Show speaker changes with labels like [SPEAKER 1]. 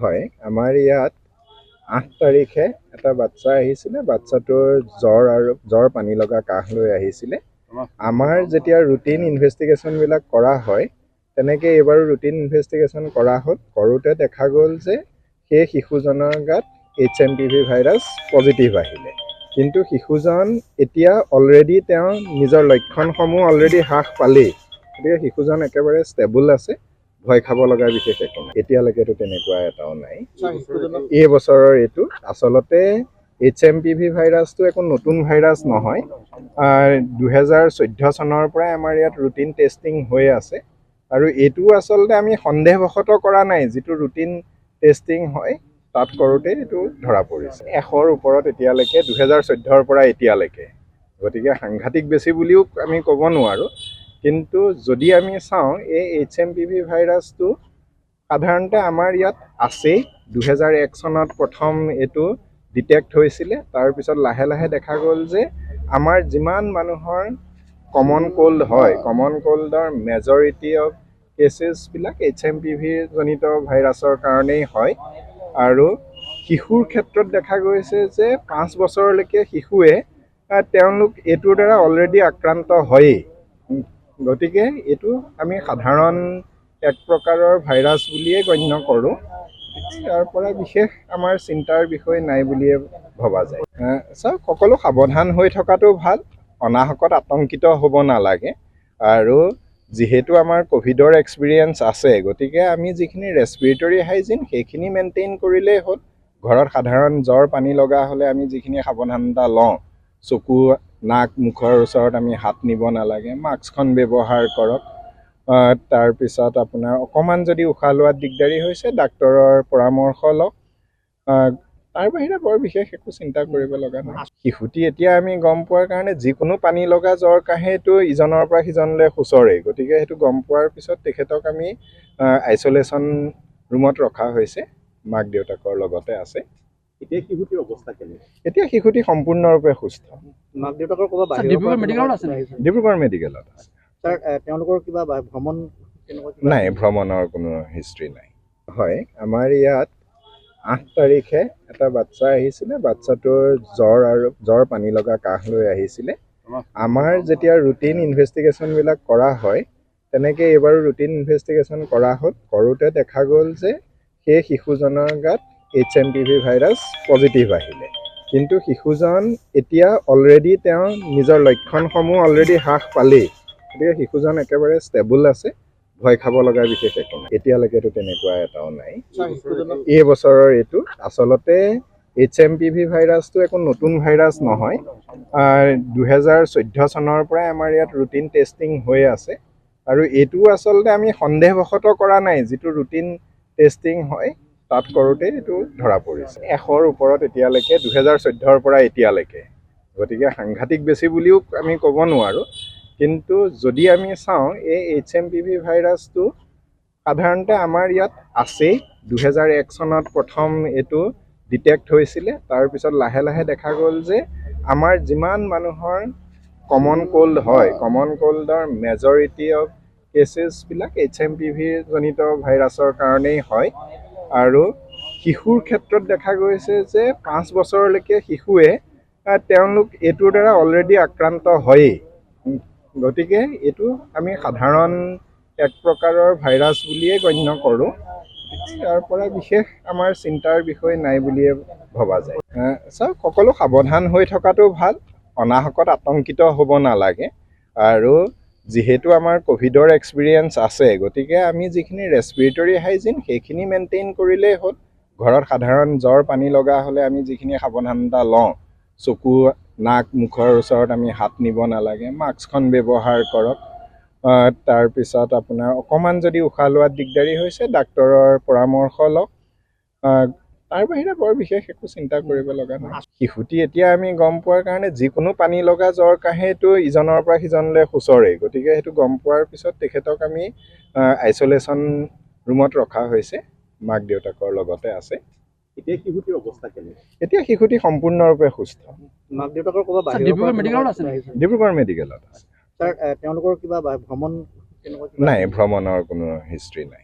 [SPEAKER 1] হয়, আমাৰ ইয়াত ৮ তাৰিখে এটা বাচ্চা আহিছিলে। বাচ্চাটোৰ জ্বৰ পানী লগা কাহ লৈ আহিছিলে। আমাৰ যেতিয়া ৰুটিন ইনভেষ্টিগেশ্যনবিলাক কৰা হয়, তেনেকৈ এইবাৰো ৰুটিন ইনভেষ্টিগেশ্যন কৰা হ'ল। কৰোঁতে দেখা গ'ল যে সেই শিশুজনৰ গাত HMPV ভাইৰাছ পজিটিভ আহিলে। কিন্তু শিশুজন এতিয়া অলৰেডি তেওঁ নিজৰ লক্ষণসমূহ অলৰেডি হ্ৰাস পালেই, গতিকে শিশুজন একেবাৰে ষ্টেবল আছে। ভয় খাব লগা বিশেষ একো নাই, এতিয়ালৈকেতো তেনেকুৱা এটাও নাই। এই বছৰৰ এইটো আচলতে HMPV ভাইৰাছটো একো নতুন ভাইৰাছ নহয়। 2014 চনৰ পৰাই আমাৰ ইয়াত ৰুটিন টেষ্টিং হৈ আছে, আৰু এইটো আচলতে আমি সন্দেহবশতঃ কৰা নাই। যিটো ৰুটিন টেষ্টিং হয় তাত কৰোঁতে এইটো ধৰা পৰিছে। 100ৰ ওপৰত এতিয়ালৈকে 2014ৰ পৰা এতিয়ালৈকে, গতিকে সাংঘাতিক বেছি বুলিও আমি ক'ব নোৱাৰোঁ। কিন্তু যদি আমি চাওঁ, এই HMPV ভাইৰাছটো সাধাৰণতে আমাৰ ইয়াত আছেই। 2001 চনত প্ৰথম এইটো ডিটেক্ট হৈছিলে। তাৰপিছত লাহে লাহে দেখা গ'ল যে আমাৰ যিমান মানুহৰ কমন ক'ল্ড হয়, কমন ক'ল্ডৰ মেজৰিটি অফ কেচেছবিলাক HMPV জনিত ভাইৰাছৰ কাৰণেই হয়। আৰু শিশুৰ ক্ষেত্ৰত দেখা গৈছে যে 5 বছৰলৈকে শিশুৱে তেওঁলোক এইটোৰ দ্বাৰা অলৰেডি আক্ৰান্ত হয়েই। গতিকে এইটো আমি সাধাৰণ এক প্ৰকাৰৰ ভাইৰাছ বুলিয়ে গণ্য কৰোঁ। ইয়াৰ পৰা বিশেষ আমাৰ চিন্তাৰ বিষয় নাই বুলিয়ে ভবা যায়। চাওক, সকলো সাৱধান হৈ থকাটো ভাল, অনাহকত আতংকিত হ'ব নালাগে। আৰু যিহেতু আমাৰ ক'ভিডৰ এক্সপিৰিয়েঞ্চ আছে, গতিকে আমি যিখিনি ৰেছপিৰেটৰী হাইজিন সেইখিনি মেইনটেইন কৰিলেই হ'ল। ঘৰত সাধাৰণ জ্বৰ পানী লগা হ'লে আমি যিখিনি সাৱধানতা লওঁ, চকু নাক মুখৰ ওচৰত আমি হাত নিব নালাগে, মাস্কখন ব্যৱহাৰ কৰক। তাৰপিছত আপোনাৰ অকণমান যদি উশাহ লোৱাত দিগদাৰী হৈছে, ডাক্তৰৰ পৰামৰ্শ লওক। তাৰ বাহিৰে বৰ বিশেষ একো চিন্তা কৰিব লগা নাই। শিশুটি এতিয়া আমি গম পোৱাৰ কাৰণে যিকোনো পানী লগা জ্বৰ কাহেটো ইজনৰ পৰা সিজনলৈ সুচৰেই, গতিকে সেইটো গম পোৱাৰ পিছত তেখেতক আমি আইচলেশ্যন ৰুমত ৰখা হৈছে, মাক দেউতাকৰ লগতে আছে।
[SPEAKER 2] এতিয়া শিশুটিৰ অৱস্থা কেনে?
[SPEAKER 1] এতিয়া শিশুটি সম্পূৰ্ণৰূপে সুস্থ।
[SPEAKER 2] মাক দেউতাকৰ ক'ৰবাত ডিব্ৰুগড় মেডিকেলত আছে?
[SPEAKER 1] ডিব্ৰুগড় মেডিকেলত আছে।
[SPEAKER 2] ছাৰ, তেওঁলোকৰ কিবা ভ্ৰমণ
[SPEAKER 1] নাই, ভ্ৰমণৰ কোনো হিষ্ট্ৰী নাই। হয়, আমাৰ ইয়াত ৮ তাৰিখে এটা বাচ্চা আহিছিলে। বাচ্চাটোৰ জ্বৰ পানী লগা কাহ লৈ আহিছিলে। আমাৰ যেতিয়া ৰুটিন ইনভেষ্টিগেশ্যনবিলাক কৰা হয়, তেনেকৈ এইবাৰো ৰুটিন ইনভেষ্টিগেশ্যন কৰা হ'ল। কৰোঁতে দেখা গ'ল যে সেই শিশুজনৰ গাত HMPV ভাইৰাছ পজিটিভ আহিলে। কিন্তু শিশুজন এতিয়া অলৰেডি তেওঁ নিজৰ লক্ষণসমূহ অলৰেডি হ্ৰাস পালেই, গতিকে শিশুজন একেবাৰে ষ্টেবল আছে। ভয় খাব লগা বিশেষ একো নাই, এতিয়ালৈকেতো তেনেকুৱা এটাও নাই। এই বছৰৰ এইটো আচলতে HMPV ভাইৰাছটো একো নতুন ভাইৰাছ নহয়। 2014 চনৰ পৰাই আমাৰ ইয়াত ৰুটিন টেষ্টিং হৈ আছে, আৰু এইটো আচলতে আমি সন্দেহবশতঃ কৰা নাই। যিটো ৰুটিন টেষ্টিং হয় তাত কৰোঁতে এইটো ধৰা পৰিছে। 100ৰ ওপৰত এতিয়ালৈকে 2014ৰ পৰা এতিয়ালৈকে, গতিকে সাংঘাতিক বেছি বুলিও আমি ক'ব নোৱাৰোঁ। কিন্তু যদি আমি চাওঁ, এই HMPV ভাইৰাছটো সাধাৰণতে আমাৰ ইয়াত আছেই। 2001 চনত প্ৰথম এইটো ডিটেক্ট হৈছিলে। তাৰপিছত লাহে লাহে দেখা গ'ল যে আমাৰ যিমান মানুহৰ কমন ক'ল্ড হয়, কমন ক'ল্ডৰ মেজৰিটি অফ কেচেছবিলাক HMPV জনিত ভাইৰাছৰ কাৰণেই হয়। আৰু শিশুৰ ক্ষেত্ৰত দেখা গৈছে যে 5 বছৰলৈকে শিশুৱে তেওঁলোক এইটোৰ দ্বাৰা অলৰেডি আক্ৰান্ত হয়েই। গতিকে এইটো আমি সাধাৰণ এক প্ৰকাৰৰ ভাইৰাছ বুলিয়ে গণ্য কৰোঁ। ইয়াৰ পৰা বিশেষ আমাৰ চিন্তাৰ বিষয় নাই বুলিয়ে ভবা যায়। চাওক, সকলো সাৱধান হৈ থকাটো ভাল, অনাহকত আতংকিত হ'ব নালাগে। আৰু যিহেতু আমাৰ ক'ভিডৰ এক্সপিৰিয়েঞ্চ আছে, গতিকে আমি যিখিনি ৰেছপিৰেটৰী হাইজিন সেইখিনি মেইনটেইন কৰিলেই হ'ল। ঘৰত সাধাৰণ জ্বৰ পানী লগা হ'লে আমি যিখিনি সাৱধানতা লওঁ, চকু নাক মুখৰ ওচৰত আমি হাত নিব নালাগে, মাস্কখন ব্যৱহাৰ কৰক। তাৰপিছত আপোনাৰ অকণমান যদি উশাহ লোৱাত দিগদাৰী হৈছে, ডাক্তৰৰ পৰামৰ্শ লওক। তাৰ বাহিৰে বৰ বিশেষ একো চিন্তা কৰিব লগা নাই। শিশুটি এতিয়া আমি গম পোৱাৰ কাৰণে যিকোনো পানী লগা জ্বৰ কাহেটো ইজনৰ পৰা সিজনলৈ সুচৰেই, গতিকে সেইটো গম পোৱাৰ পিছত তেখেতক আমি আইচলেশ্যন ৰুমত ৰখা হৈছে, মাক দেউতাকৰ লগতে আছে।
[SPEAKER 2] এতিয়া শিশুটিৰ অৱস্থা কেনে?
[SPEAKER 1] এতিয়া শিশুটি সম্পূৰ্ণৰূপে সুস্থ।
[SPEAKER 2] মাক দেউতাকৰ ক'ৰবাত ডিব্ৰুগড় মেডিকেলত আছে?
[SPEAKER 1] ডিব্ৰুগড় মেডিকেলত আছে।
[SPEAKER 2] ছাৰ, তেওঁলোকৰ কিবা ভ্ৰমণ
[SPEAKER 1] নাই, ভ্ৰমণৰ কোনো হিষ্ট্ৰী নাই।